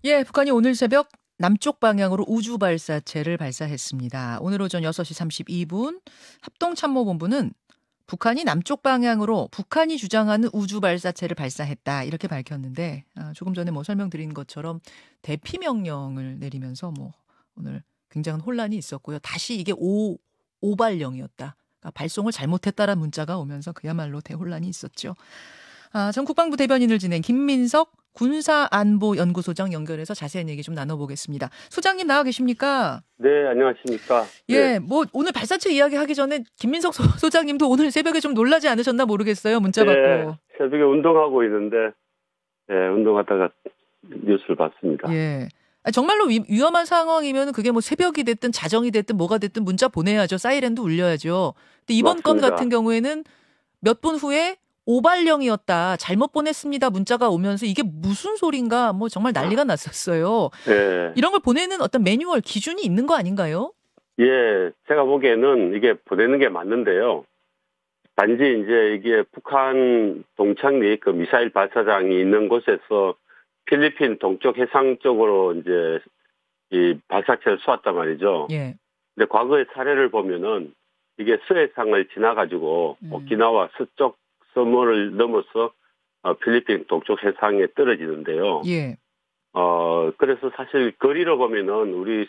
예, 북한이 오늘 새벽 남쪽 방향으로 우주 발사체를 발사했습니다. 오늘 오전 6시 32분 합동참모본부는 북한이 남쪽 방향으로 북한이 주장하는 우주 발사체를 발사했다 이렇게 밝혔는데 조금 전에 설명드린 것처럼 대피 명령을 내리면서 오늘 굉장한 혼란이 있었고요. 다시 이게 오발령이었다. 그러니까 발송을 잘못했다라는 문자가 오면서 그야말로 대혼란이 있었죠. 전 국방부 대변인을 지낸 김민석 군사안보연구소장 연결해서 자세한 얘기 좀 나눠보겠습니다. 소장님 나와 계십니까? 네, 안녕하십니까. 예, 오늘 발사체 이야기하기 전에 김민석 소장님도 오늘 새벽에 좀 놀라지 않으셨나 모르겠어요. 문자 네, 받고. 새벽에 운동하고 있는데, 운동하다가 뉴스를 봤습니다. 예. 정말로 위험한 상황이면 그게 새벽이 됐든 자정이 됐든 뭐가 됐든 문자 보내야죠. 사이렌도 울려야죠. 근데 이번 맞습니다. 건 같은 경우에는 몇 분 후에 오발령이었다. 잘못 보냈습니다. 문자가 오면서 이게 무슨 소린가 정말 난리가 났었어요. 네. 이런 걸 보내는 어떤 매뉴얼 기준이 있는 거 아닌가요? 예, 제가 보기에는 이게 보내는 게 맞는데요. 단지 이제 이게 북한 동창리 그 미사일 발사장이 있는 곳에서 필리핀 동쪽 해상 쪽으로 이제 이 발사체를 쏘았단 말이죠. 예. 근데 과거의 사례를 보면은 이게 서해상을 지나가지고 오키나와 서쪽 섬을 넘어서 필리핀 동쪽 해상에 떨어지는데요. 예. 그래서 사실 거리로 보면은 우리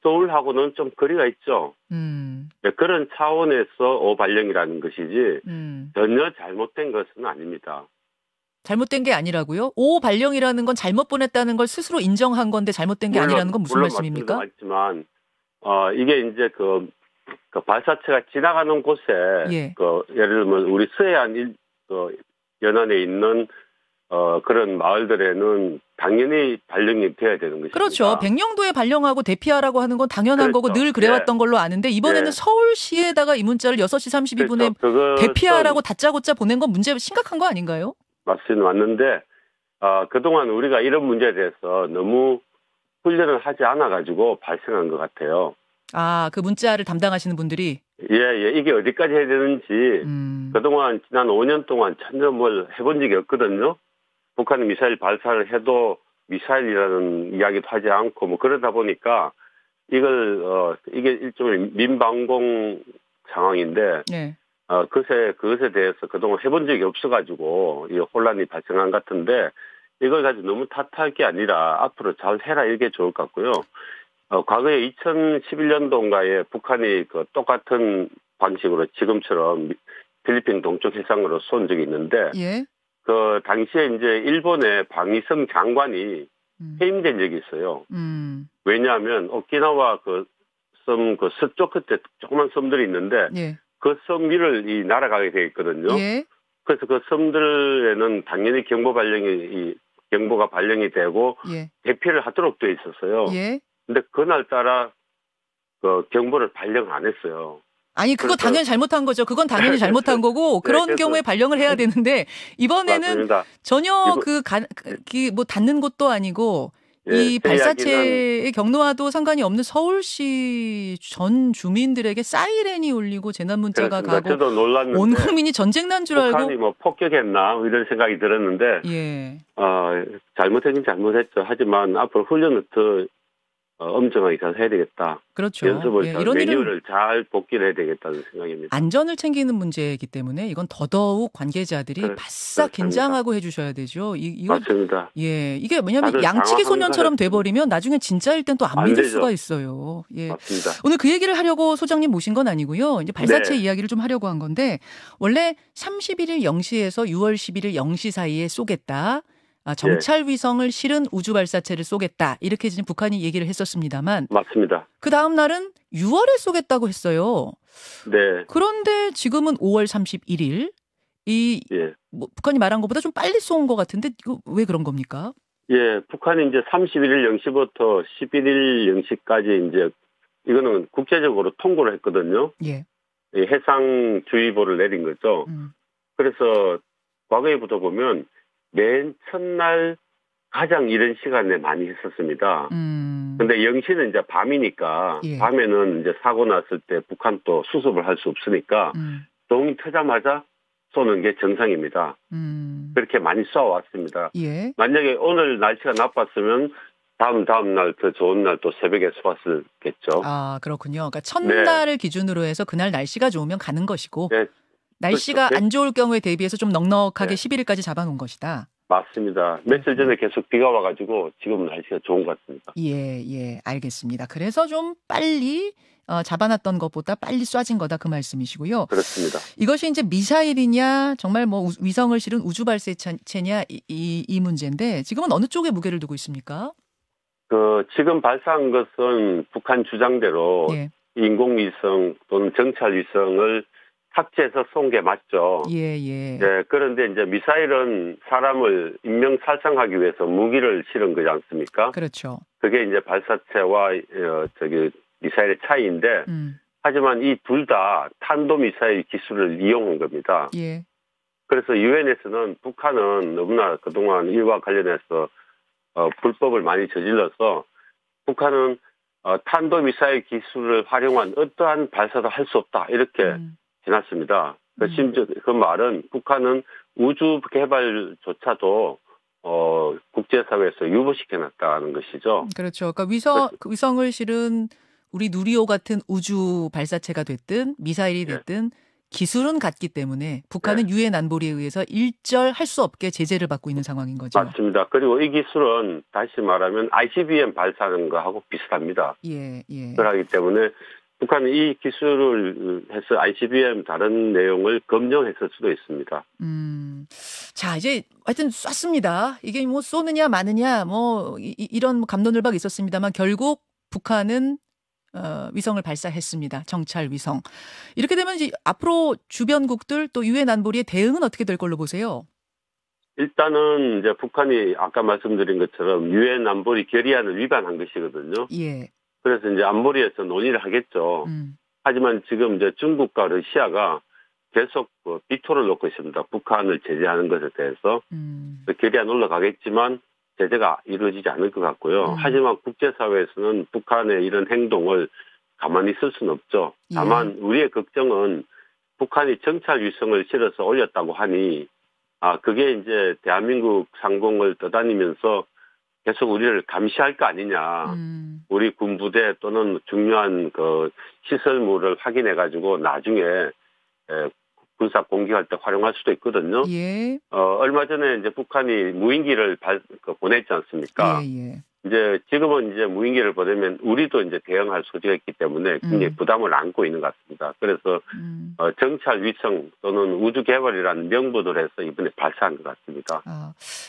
서울하고는 좀 거리가 있죠. 네, 그런 차원에서 오발령이라는 것이지 전혀 잘못된 것은 아닙니다. 잘못된 게 아니라고요? 오발령이라는 건 잘못 보냈다는 걸 스스로 인정한 건데 잘못된 게 아니라는 건 무슨 말씀입니까? 맞지만 이게 이제 그 발사체가 지나가는 곳에 예. 예를 들면 우리 서해안 연안에 있는 그런 마을들에는 당연히 발령이 돼야 되는 것입니다. 그렇죠. 백령도에 발령하고 대피하라고 하는 건 당연한 그렇죠. 거고 늘 그래왔던 걸로 아는데 이번에는 서울시에다가 이 문자를 6시 32분에 그렇죠. 대피하라고 다짜고짜 보낸 건 문제 심각한 거 아닌가요? 맞습니다. 맞는데 그동안 우리가 이런 문제에 대해서 너무 훈련을 하지 않아가지고 발생한 것 같아요. 그 문자를 담당하시는 분들이? 예, 이게 어디까지 해야 되는지 그동안 지난 5년 동안 전혀 뭘 해본 적이 없거든요. 북한이 미사일 발사를 해도 미사일이라는 이야기도 하지 않고 그러다 보니까 이게 일종의 민방공 상황인데 네. 그것에 대해서 그동안 해본 적이 없어가지고 이 혼란이 발생한 것 같은데 이걸 가지고 너무 탓할 게 아니라 앞으로 잘 해라 이게 좋을 것 같고요. 과거에 2011년도인가에 북한이 똑같은 방식으로 지금처럼 필리핀 동쪽 해상으로 쏜 적이 있는데, 예. 그 당시에 이제 일본의 방위성 장관이 해임된 적이 있어요. 왜냐하면 오키나와 섬 서쪽 끝에 조그만 섬들이 있는데, 예. 그 섬 위를 날아가게 돼 있거든요. 예. 그래서 그 섬들에는 당연히 경보가 발령이 되고 예. 대피를 하도록 돼 있었어요. 예. 근데 그날따라 경보를 발령 안 했어요. 아니 그거 당연히 잘못한 거죠. 그건 당연히 잘못한 거고 그런 경우에 발령을 해야 되는데 이번에는 맞습니다. 전혀 닿는 곳도 아니고 이 발사체의 경로와도 상관이 없는 서울시 전 주민들에게 사이렌이 울리고 재난 문자가 가고 저도 놀랐는데 온 국민이 전쟁 난 줄 알고 북한이 폭격했나 이런 생각이 들었는데 예. 잘못했긴 잘못했죠. 하지만 앞으로 훈련을 더 엄정하게 잘 해야 되겠다. 그렇죠. 연습을 이런 매뉴얼을 잘 복기를 해야 되겠다는 생각입니다. 안전을 챙기는 문제이기 때문에 이건 더더욱 관계자들이 바싹 긴장하고 해주셔야 되죠. 맞습니다. 예, 이게 왜냐하면 양치기 소년처럼 돼버리면 나중에 진짜일 땐 또 안 믿을 수가 있어요. 예. 맞습니다. 오늘 그 얘기를 하려고 소장님 모신 건 아니고요. 이제 발사체 네. 이야기를 좀 하려고 한 건데 원래 31일 0시에서 6월 11일 0시 사이에 쏘겠다. 정찰 위성을 실은 우주 발사체를 쏘겠다. 이렇게 지금 북한이 얘기를 했었습니다만. 맞습니다. 그 다음 날은 6월에 쏘겠다고 했어요. 네. 그런데 지금은 5월 31일. 북한이 말한 것보다 좀 빨리 쏜 것 같은데 이거 왜 그런 겁니까? 예, 북한이 이제 31일 0시부터 11일 0시까지 이제 이거는 국제적으로 통보를 했거든요. 예. 해상주의보를 내린 거죠. 그래서 과거에부터 보면 맨 첫날 가장 이른 시간에 많이 했었습니다. 근데 0시는 이제 밤이니까 밤에는 이제 사고 났을 때 북한 또 수습을 할 수 없으니까 동이 트자마자 쏘는 게 정상입니다. 그렇게 많이 쏘아왔습니다. 만약에 오늘 날씨가 나빴으면 다음 날 더 좋은 날 또 새벽에 쏘았을겠죠. 아, 그렇군요. 그러니까 첫날을 기준으로 해서 그날 날씨가 좋으면 가는 것이고 네. 날씨가 그렇죠. 안 좋을 경우에 대비해서 좀 넉넉하게 네. 11일까지 잡아놓은 것이다. 맞습니다. 며칠 전에 계속 비가 와가지고 지금은 날씨가 좋은 것 같습니다. 예, 알겠습니다. 그래서 좀 빨리 잡아놨던 것보다 빨리 쏴진 거다 그 말씀이시고요. 그렇습니다. 이것이 이제 미사일이냐 정말 뭐 위성을 실은 우주 발사체냐 이 문제인데 지금은 어느 쪽에 무게를 두고 있습니까? 지금 발사한 것은 북한 주장대로 예. 인공위성 또는 정찰위성을 탑재해서 쏜 게 맞죠. 예. 네, 그런데 이제 미사일은 사람을 인명 살상하기 위해서 무기를 실은 거지 않습니까? 그렇죠. 그게 이제 발사체와 미사일의 차이인데, 하지만 이 둘 다 탄도미사일 기술을 이용한 겁니다. 예. 그래서 유엔에서는 북한은 너무나 그동안 이와 관련해서 불법을 많이 저질러서 북한은 탄도미사일 기술을 활용한 어떠한 발사도 할 수 없다 이렇게 지났습니다. 심지어 그 말은 북한은 우주 개발조차도 국제사회에서 유보시켜놨다는 것이죠. 그렇죠. 그러니까 위성을 실은 우리 누리호 같은 우주 발사체가 됐든 미사일이 됐든 기술은 같기 때문에 북한은 유엔 안보리에 의해서 일절 할 수 없게 제재를 받고 있는 상황인 거죠. 맞습니다. 그리고 이 기술은 다시 말하면 ICBM 발사하는 거하고 비슷합니다. 예. 그렇기 때문에 북한은 이 기술을 해서 ICBM 다른 내용을 검증했을 수도 있습니다. 자, 이제 하여튼 쐈습니다. 이게 뭐 쏘느냐 마느냐 뭐 이런 갑론을박 있었습니다만 결국 북한은 위성을 발사했습니다. 정찰 위성. 이렇게 되면 이제 앞으로 주변국들 또 유엔 안보리의 대응은 어떻게 될 걸로 보세요? 일단은 이제 북한이 아까 말씀드린 것처럼 유엔 안보리 결의안을 위반한 것이거든요. 예. 그래서 이제 안보리에서 논의를 하겠죠. 하지만 지금 이제 중국과 러시아가 계속 비토를 놓고 있습니다. 북한을 제재하는 것에 대해서. 결의안 올라가겠지만 제재가 이루어지지 않을 것 같고요. 하지만 국제사회에서는 북한의 이런 행동을 가만히 있을 수는 없죠. 다만 우리의 걱정은 북한이 정찰 위성을 실어서 올렸다고 하니 그게 이제 대한민국 상공을 떠다니면서 계속 우리를 감시할 거 아니냐. 우리 군부대 또는 중요한 시설물을 확인해가지고 나중에 군사 공격할 때 활용할 수도 있거든요. 예. 얼마 전에 이제 북한이 무인기를 보냈지 않습니까? 예. 이제 지금은 이제 무인기를 보내면 우리도 이제 대응할 소지가 있기 때문에 굉장히 부담을 안고 있는 것 같습니다. 그래서 정찰 위성 또는 우주 개발이라는 명분을 해서 이번에 발사한 것 같습니다.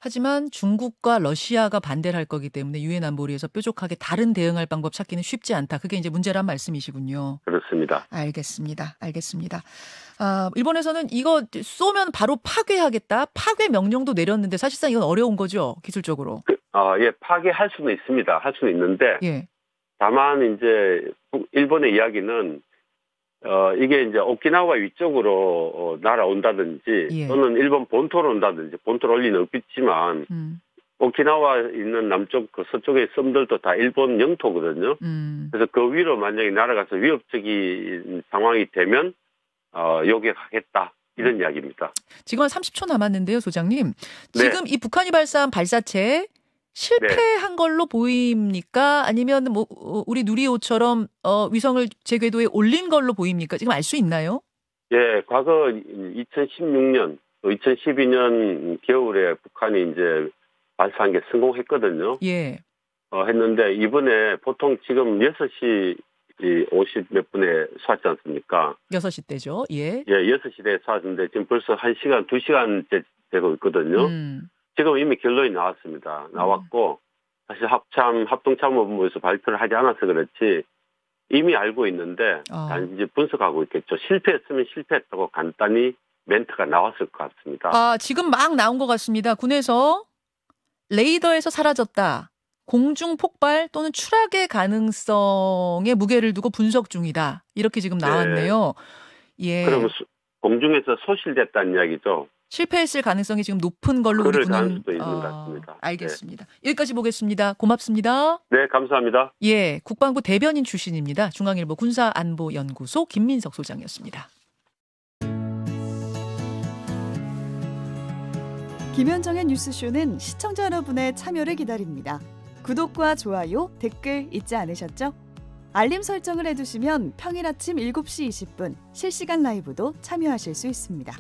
하지만 중국과 러시아가 반대를 할 거기 때문에 유엔 안보리에서 뾰족하게 다른 대응할 방법 찾기는 쉽지 않다. 그게 이제 문제란 말씀이시군요. 그렇습니다. 알겠습니다. 일본에서는 이거 쏘면 바로 파괴하겠다. 파괴 명령도 내렸는데 사실상 이건 어려운 거죠, 기술적으로. 파괴할 수는 있습니다. 할 수는 있는데. 예. 다만 이제 일본의 이야기는 이게 이제 오키나와 위쪽으로 날아온다든지 또는 일본 본토로 온다든지 본토로 올 리는 없겠지만 오키나와 있는 남쪽 서쪽의 섬들도 다 일본 영토거든요. 그래서 그 위로 만약에 날아가서 위협적인 상황이 되면 요격하겠다. 이런 이야기입니다. 지금 한 30초 남았는데요, 소장님. 지금 이 북한이 발사한 발사체 실패한 걸로 보입니까? 아니면 뭐 우리 누리호처럼 위성을 제 궤도에 올린 걸로 보입니까? 지금 알 수 있나요? 예, 과거 2016년, 2012년 겨울에 북한이 이제 발사한 게 성공했거든요. 예. 했는데 이번에 보통 지금 6시 50 몇 분에 쐈지 않습니까? 6시 때죠. 예. 6시에 쐈는데 지금 벌써 1시간, 2시간째 되고 있거든요. 지금 이미 결론이 나왔습니다. 나왔고 사실 합동참모본부에서 발표를 하지 않아서 그렇지 이미 알고 있는데 단지 분석하고 있겠죠. 실패했으면 실패했다고 간단히 멘트가 나왔을 것 같습니다. 지금 막 나온 것 같습니다. 군에서 레이더에서 사라졌다. 공중 폭발 또는 추락의 가능성에 무게를 두고 분석 중이다. 이렇게 지금 나왔네요. 예. 그럼 공중에서 소실됐다는 이야기죠. 실패했을 가능성이 지금 높은 걸로 그럴 우리 군은 가능성도 있는 것 같습니다. 알겠습니다. 여기까지 보겠습니다. 고맙습니다. 네, 감사합니다. 예, 국방부 대변인 출신입니다. 중앙일보 군사안보연구소 김민석 소장이었습니다. 김현정의 뉴스쇼는 시청자 여러분의 참여를 기다립니다. 구독과 좋아요, 댓글 잊지 않으셨죠? 알림 설정을 해두시면 평일 아침 7시 20분 실시간 라이브도 참여하실 수 있습니다.